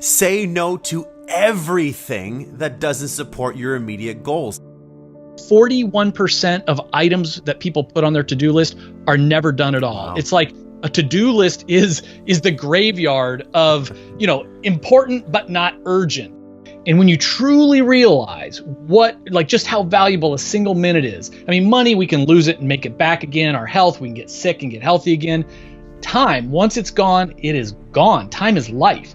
Say no to everything that doesn't support your immediate goals. 41% of items that people put on their to-do list are never done at all. Wow. It's like a to-do list is the graveyard of, important but not urgent. And when you truly realize just how valuable a single minute is. I mean, money, we can lose it and make it back again. Our health, we can get sick and get healthy again. Time, once it's gone, it is gone. Time is life.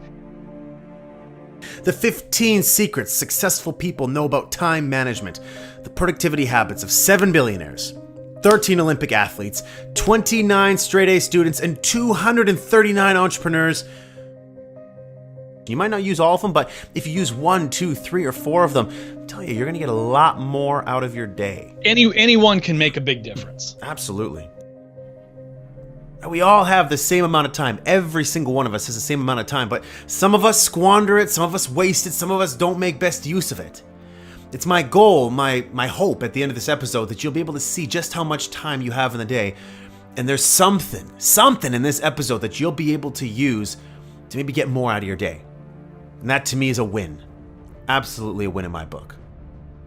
The 15 secrets successful people know about time management. The productivity habits of 7 billionaires, 13 Olympic athletes, 29 straight-A students, and 239 entrepreneurs. You might not use all of them, but if you use 1, 2, 3, or 4 of them, I tell you, you're going to get a lot more out of your day. Anyone can make a big difference. Absolutely. We all have the same amount of time. Every single one of us has the same amount of time, but some of us squander it, some of us waste it, some of us don't make best use of it. It's my goal, my hope at the end of this episode that you'll be able to see just how much time you have in the day. And there's something in this episode that you'll be able to use to maybe get more out of your day. And that to me is a win. Absolutely a win in my book.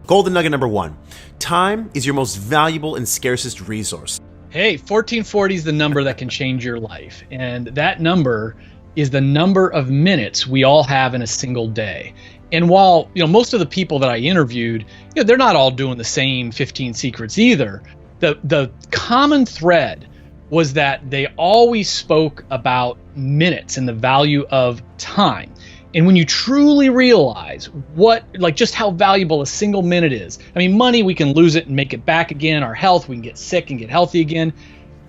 Golden nugget number 1. Time is your most valuable and scarcest resource. Hey, 1440 is the number that can change your life. And that number is the number of minutes we all have in a single day. And while, most of the people that I interviewed, they're not all doing the same 15 secrets either. The common thread was that they always spoke about minutes and the value of time. And when you truly realize just how valuable a single minute is, I mean, money, we can lose it and make it back again. Our health, we can get sick and get healthy again.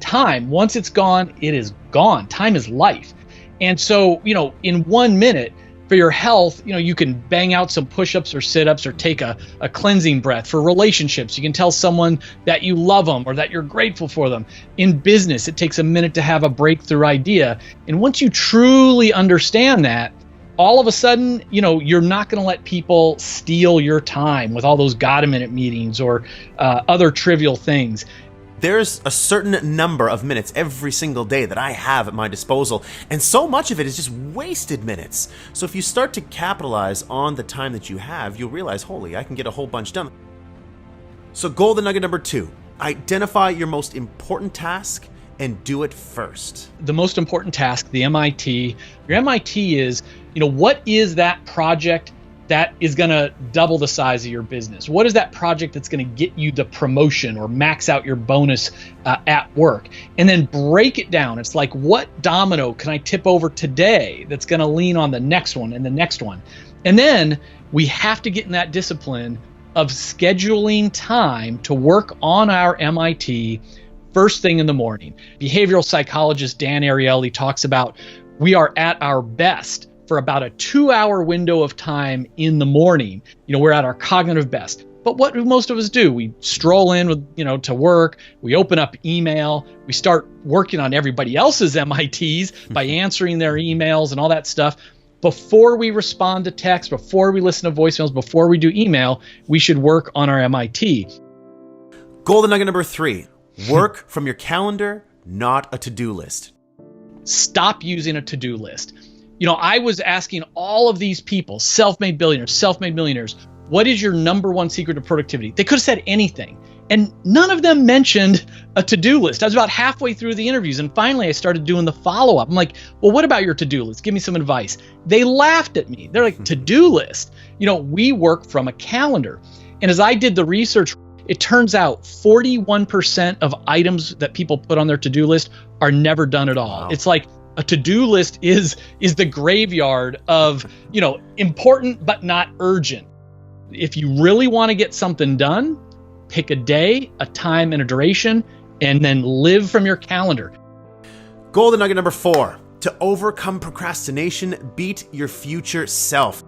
Time, once it's gone, it is gone. Time is life. And so, in 1 minute for your health, you can bang out some push-ups or sit-ups or take a cleansing breath. For relationships, you can tell someone that you love them or that you're grateful for them. In business, it takes a minute to have a breakthrough idea. And once you truly understand that, all of a sudden, you're not going to let people steal your time with all those God-a-minute meetings or other trivial things. There's a certain number of minutes every single day that I have at my disposal, and so much of it is just wasted minutes. So if you start to capitalize on the time that you have, you'll realize, holy, I can get a whole bunch done. So golden nugget number 2, identify your most important task and do it first. The most important task, the MIT. Your MIT is, what is that project that is going to double the size of your business? What is that project that's going to get you the promotion or max out your bonus at work? And then break it down. It's like, what domino can I tip over today that's going to lean on the next one and the next one? And then we have to get in that discipline of scheduling time to work on our MIT first thing in the morning. Behavioral psychologist Dan Ariely talks about we are at our best for about a 2-hour window of time in the morning. We're at our cognitive best. But what do most of us do? We stroll in with, to work, we open up email, we start working on everybody else's MITs by answering their emails and all that stuff. Before we respond to text, before we listen to voicemails, before we do email, we should work on our MIT. Golden nugget number 3, work from your calendar, not a to-do list. Stop using a to-do list. I was asking all of these people, self-made billionaires, self-made millionaires, what is your number 1 secret to productivity? They could have said anything. And none of them mentioned a to-do list. I was about halfway through the interviews. And finally, I started doing the follow-up. I'm like, well, what about your to-do list? Give me some advice. They laughed at me. They're like, to-do list? We work from a calendar. And as I did the research, it turns out 41% of items that people put on their to-do list are never done at all. Wow. It's like, a to-do list is the graveyard of, important but not urgent. If you really want to get something done, pick a day, a time, and a duration, and then live from your calendar. Golden nugget number 4, to overcome procrastination, beat your future self.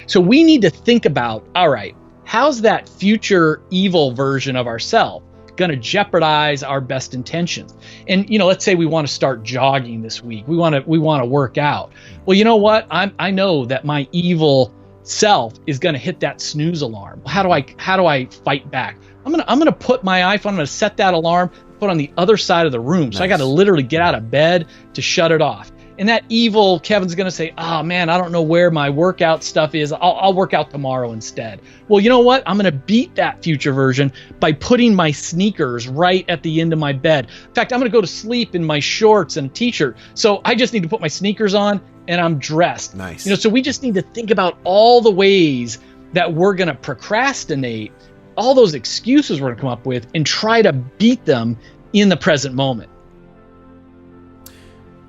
So we need to think about, all right, how's that future evil version of ourselves going to jeopardize our best intentions? And let's say we want to start jogging this week. We want to work out. Well, you know what? I know that my evil self is going to hit that snooze alarm. How do I fight back? I'm going to put my iPhone, I'm going to set that alarm, put on the other side of the room. So I got to literally get out of bed to shut it off. And that evil Kevin's going to say, oh man, I don't know where my workout stuff is. I'll work out tomorrow instead. Well, you know what? I'm going to beat that future version by putting my sneakers right at the end of my bed. In fact, I'm going to go to sleep in my shorts and a t-shirt. So I just need to put my sneakers on and I'm dressed. Nice. So we just need to think about all the ways that we're going to procrastinate, all those excuses we're going to come up with, and try to beat them in the present moment.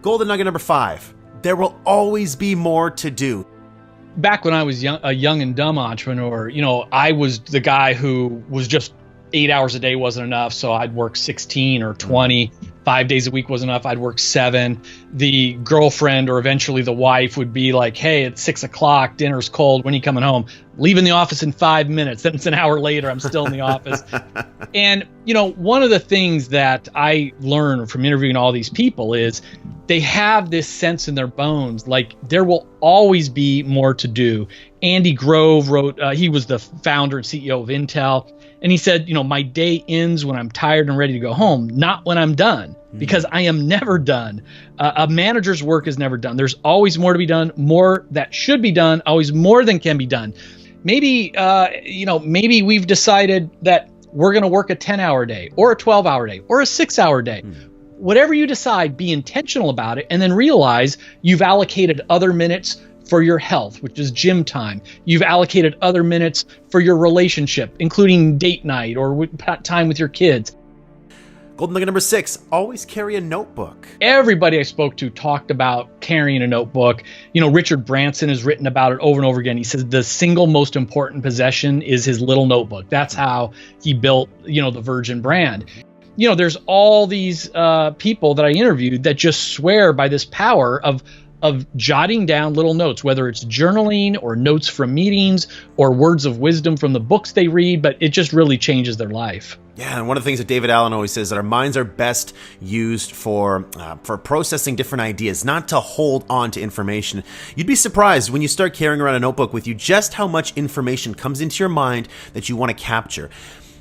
Golden nugget number 5. There will always be more to do. Back when I was a young and dumb entrepreneur, I was the guy who was just 8 hours a day wasn't enough. So I'd work 16 or 20. 5 days a week wasn't enough. I'd work 7. The girlfriend or eventually the wife would be like, hey, it's 6 o'clock. Dinner's cold. When are you coming home? Leaving the office in 5 minutes. Then it's an hour later. I'm still in the office. And, one of the things that I learned from interviewing all these people is they have this sense in their bones, like there will always be more to do. Andy Grove wrote, he was the founder and CEO of Intel. And he said, my day ends when I'm tired and ready to go home, not when I'm done, because I am never done. A manager's work is never done. There's always more to be done, more that should be done, always more than can be done. Maybe, maybe we've decided that we're going to work a 10-hour day or a 12-hour day or a 6-hour day. Whatever you decide, be intentional about it, and then realize you've allocated other minutes for your health, which is gym time. You've allocated other minutes for your relationship, including date night or time with your kids. Golden nugget number 6, always carry a notebook. Everybody I spoke to talked about carrying a notebook. Richard Branson has written about it over and over again. He says the single most important possession is his little notebook. That's how he built, the Virgin brand. There's all these people that I interviewed that just swear by this power of jotting down little notes, whether it's journaling or notes from meetings or words of wisdom from the books they read, but it just really changes their life. Yeah, and one of the things that David Allen always says that our minds are best used for processing different ideas, not to hold on to information. You'd be surprised when you start carrying around a notebook with you just how much information comes into your mind that you want to capture.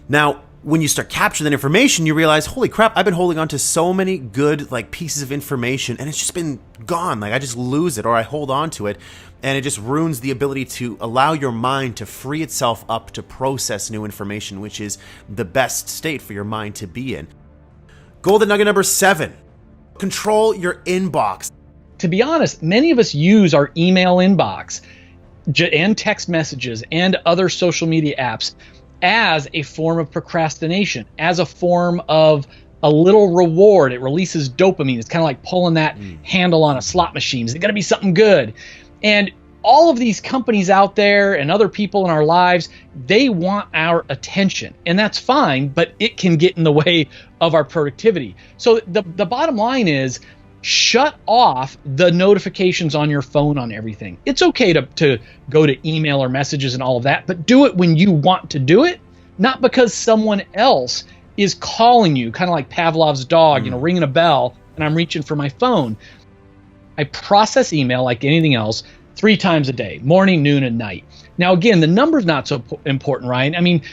Now, when you start capturing that information, you realize, holy crap, I've been holding on to so many good pieces of information and it's just been gone. I just lose it or I hold on to it and it just ruins the ability to allow your mind to free itself up to process new information, which is the best state for your mind to be in. Golden nugget number 7, control your inbox. To be honest, many of us use our email inbox and text messages and other social media apps as a form of procrastination, as a form of a little reward. It releases dopamine. It's kind of like pulling that handle on a slot machine. Is it going to be something good? And all of these companies out there and other people in our lives, they want our attention. And that's fine, but it can get in the way of our productivity. So the bottom line is, shut off the notifications on your phone on everything. It's okay to go to email or messages and all of that, but do it when you want to do it, not because someone else is calling you, kind of like Pavlov's dog, ringing a bell, and I'm reaching for my phone. I process email like anything else 3 times a day, morning, noon, and night. Now, again, the number's not so important, Ryan. I mean,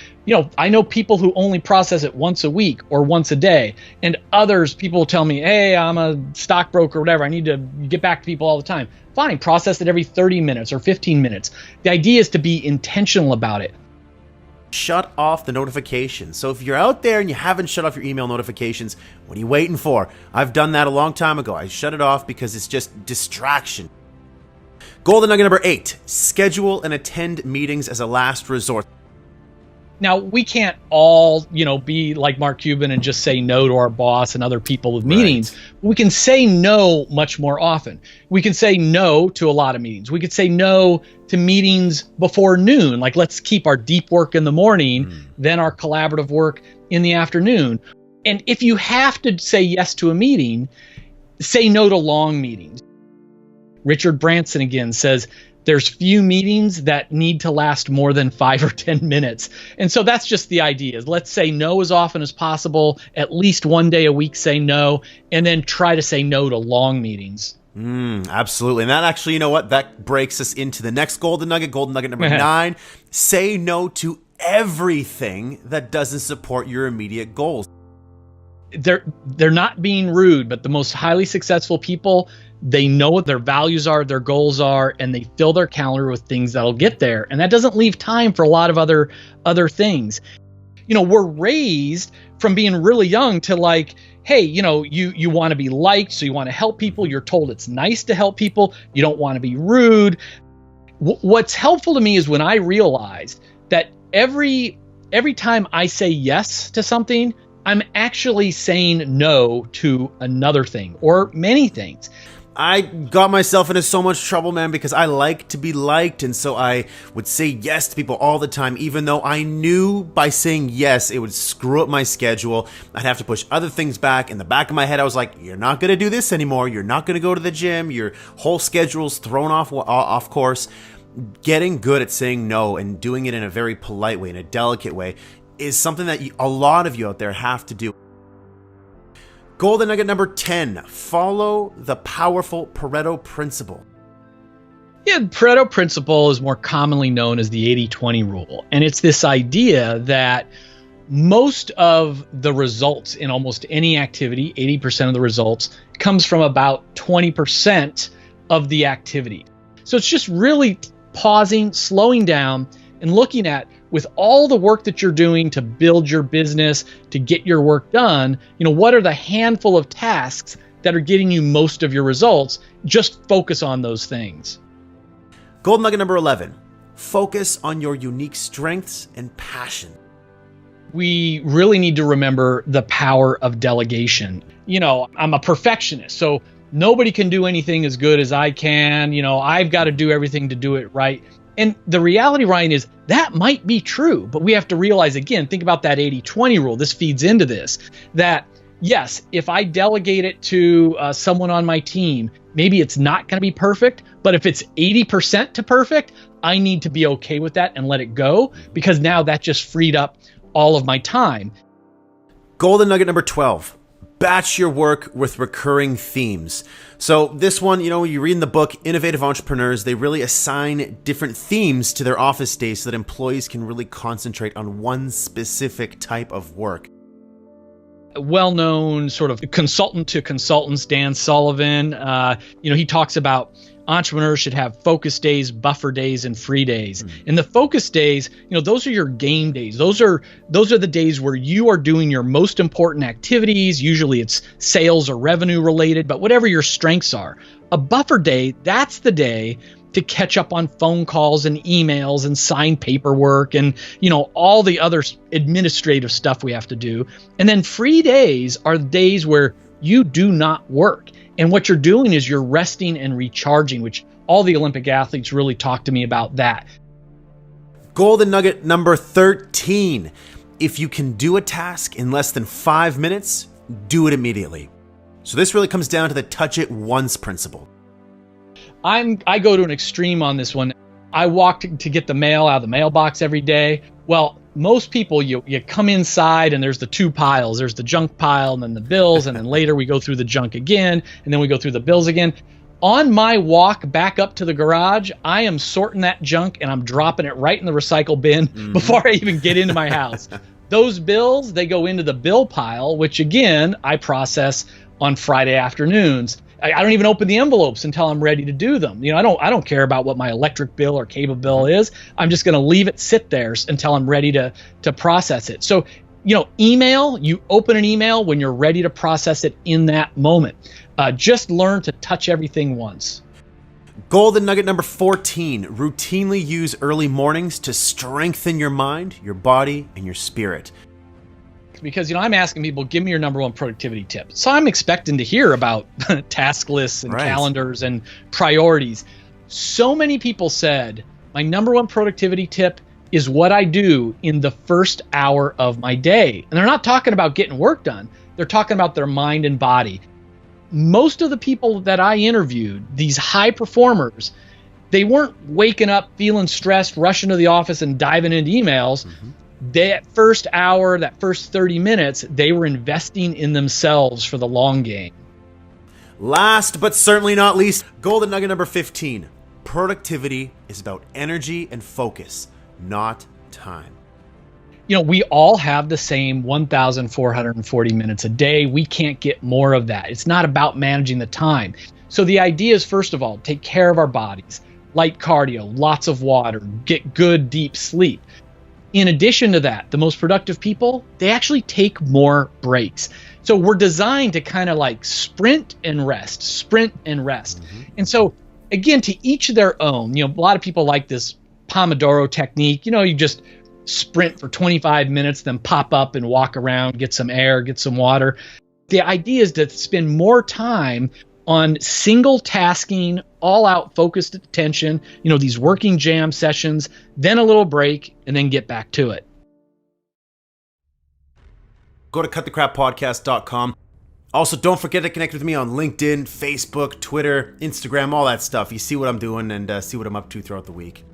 I know people who only process it once a week or once a day, and people will tell me, hey, I'm a stockbroker or whatever. I need to get back to people all the time. Fine, process it every 30 minutes or 15 minutes. The idea is to be intentional about it. Shut off the notifications. So if you're out there and you haven't shut off your email notifications, what are you waiting for? I've done that a long time ago. I shut it off because it's just distraction. Golden nugget number 8, schedule and attend meetings as a last resort. Now, we can't all, be like Mark Cuban and just say no to our boss and other people with meetings. Right. We can say no much more often. We can say no to a lot of meetings. We could say no to meetings before noon. Like, let's keep our deep work in the morning, then our collaborative work in the afternoon. And if you have to say yes to a meeting, say no to long meetings. Richard Branson again says, there's few meetings that need to last more than 5 or 10 minutes. And so that's just the idea. Let's say no as often as possible, at least one day a week say no, and then try to say no to long meetings. Absolutely. And that actually, that breaks us into the next golden nugget number 9. Say no to everything that doesn't support your immediate goals. They're not being rude, but the most highly successful people, they know what their values are, their goals are, and they fill their calendar with things that'll get there. And that doesn't leave time for a lot of other things. We're raised from being really young to like, hey, you want to be liked, so you want to help people. You're told it's nice to help people. You don't want to be rude. What's helpful to me is when I realized that every time I say yes to something, I'm actually saying no to another thing or many things. I got myself into so much trouble, man, because I like to be liked, and so I would say yes to people all the time, even though I knew by saying yes, it would screw up my schedule. I'd have to push other things back. In the back of my head, I was like, you're not going to do this anymore. You're not going to go to the gym. Your whole schedule's thrown off course. Getting good at saying no and doing it in a very polite way, in a delicate way, is something that a lot of you out there have to do. Golden nugget number 10, follow the powerful Pareto principle. Yeah, the Pareto principle is more commonly known as the 80-20 rule. And it's this idea that most of the results in almost any activity, 80% of the results, comes from about 20% of the activity. So it's just really pausing, slowing down, and looking at, with all the work that you're doing to build your business, to get your work done, what are the handful of tasks that are getting you most of your results? Just focus on those things. Golden nugget number 11, focus on your unique strengths and passion. We really need to remember the power of delegation. I'm a perfectionist, so nobody can do anything as good as I can. I've got to do everything to do it right. And the reality, Ryan, is that might be true, but we have to realize, again, think about that 80-20 rule. This feeds into this, that yes, if I delegate it to someone on my team, maybe it's not going to be perfect, but if it's 80% to perfect, I need to be okay with that and let it go, because now that just freed up all of my time. Golden nugget number 12. Batch your work with recurring themes. So this one, you read in the book, innovative entrepreneurs, they really assign different themes to their office days so that employees can really concentrate on one specific type of work. A well-known sort of consultant to consultants, Dan Sullivan, he talks about entrepreneurs should have focus days, buffer days, and free days. And the focus days, those are your game days. Those are the days where you are doing your most important activities. Usually it's sales or revenue related, but whatever your strengths are. A buffer day, that's the day to catch up on phone calls and emails and sign paperwork and, all the other administrative stuff we have to do. And then free days are the days where you do not work. And what you're doing is you're resting and recharging, which all the Olympic athletes really talk to me about that. Golden nugget number 13. If you can do a task in less than 5 minutes, do it immediately. So this really comes down to the touch it once principle. I go to an extreme on this one. I walk to get the mail out of the mailbox every day. Well, most people, you come inside and there's the two piles. There's the junk pile and then the bills, and then later we go through the junk again, and then we go through the bills again. On my walk back up to the garage, I am sorting that junk and I'm dropping it right in the recycle bin before I even get into my house. Those bills, they go into the bill pile, which again, I process on Friday afternoons. I don't even open the envelopes until I'm ready to do them. I don't care about what my electric bill or cable bill is. I'm just going to leave it sit there until I'm ready to process it. So, email, you open an email when you're ready to process it in that moment. Just learn to touch everything once. Golden nugget number 14, routinely use early mornings to strengthen your mind, your body, and your spirit. Because, I'm asking people, give me your number one productivity tip. So I'm expecting to hear about task lists and calendars and priorities. So many people said, my number one productivity tip is what I do in the first hour of my day. And they're not talking about getting work done. They're talking about their mind and body. Most of the people that I interviewed, these high performers, they weren't waking up feeling stressed, rushing to the office and diving into emails. That first hour, that first 30 minutes, they were investing in themselves for the long game. Last but certainly not least, golden nugget number 15. Productivity is about energy and focus, not time. We all have the same 1,440 minutes a day. We can't get more of that. It's not about managing the time. So the idea is, first of all, take care of our bodies, light cardio, lots of water, get good deep sleep. In addition to that, the most productive people, they actually take more breaks. So we're designed to kind of like sprint and rest, sprint and rest. And so again, to each their own. A lot of people like this Pomodoro technique. You just sprint for 25 minutes, then pop up and walk around, get some air, get some water. The idea is to spend more time on single tasking, all out focused attention, these working jam sessions, then a little break, and then get back to it. Go to cutthecrappodcast.com. Also, don't forget to connect with me on LinkedIn, Facebook, Twitter, Instagram, all that stuff. You see what I'm doing and see what I'm up to throughout the week.